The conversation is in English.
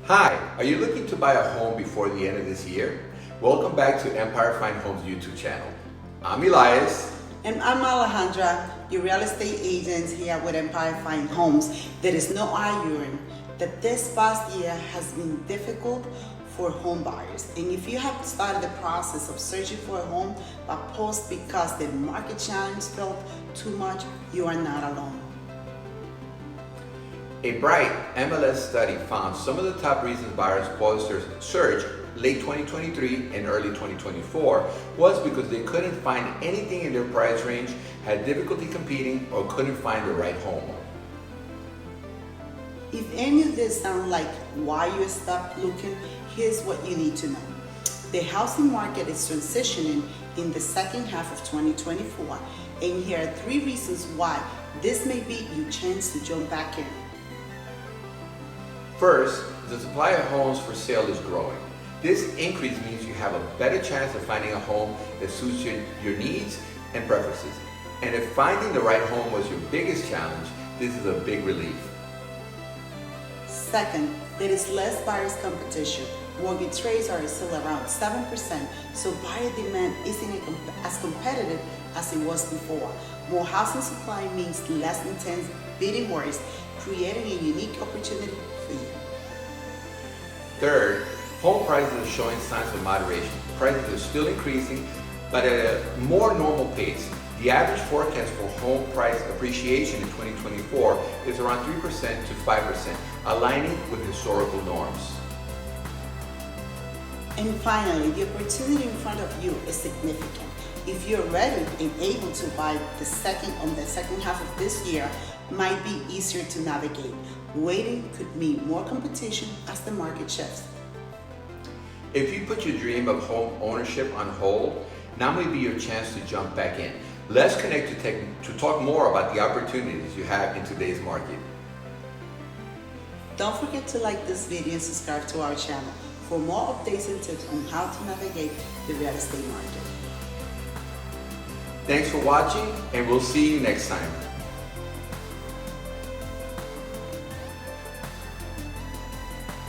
Hi, are you looking to buy a home before the end of this year? Welcome back to Empire Fine Homes YouTube channel. I'm Elias. And I'm Alejandra, your real estate agent here with Empire Fine Homes. There is no arguing that this past year has been difficult for home buyers. And if you have started the process of searching for a home but paused because the market challenge felt too much, you are not alone. A Bright MLS study found some of the top reasons buyers paused their search late 2023 and early 2024 was because they couldn't find anything in their price range, had difficulty competing, or couldn't find the right home. If any of this sounds like why you stopped looking, here's what you need to know. The housing market is transitioning in the second half of 2024, and here are 3 reasons why this may be your chance to jump back in. First, the supply of homes for sale is growing. This increase means you have a better chance of finding a home that suits your needs and preferences. And if finding the right home was your biggest challenge, this is a big relief. Second, there is less buyer's competition. Mortgage rates are still around 7%, so buyer demand isn't as competitive as it was before. More housing supply means less intense bidding wars, creating a unique opportunity for you. Third, home prices are showing signs of moderation. Prices are still increasing, but at a more normal pace. The average forecast for home price appreciation in 2024 is around 3% to 5%, aligning with historical norms. And finally, the opportunity in front of you is significant. If you're ready and able to buy the second half of this year, might be easier to navigate. Waiting could mean more competition as the market shifts. If you put your dream of home ownership on hold, now may be your chance to jump back in. Let's connect to talk more about the opportunities you have in today's market. Don't forget to like this video and subscribe to our channel for more updates and tips on how to navigate the real estate market. Thanks for watching, and we'll see you next time.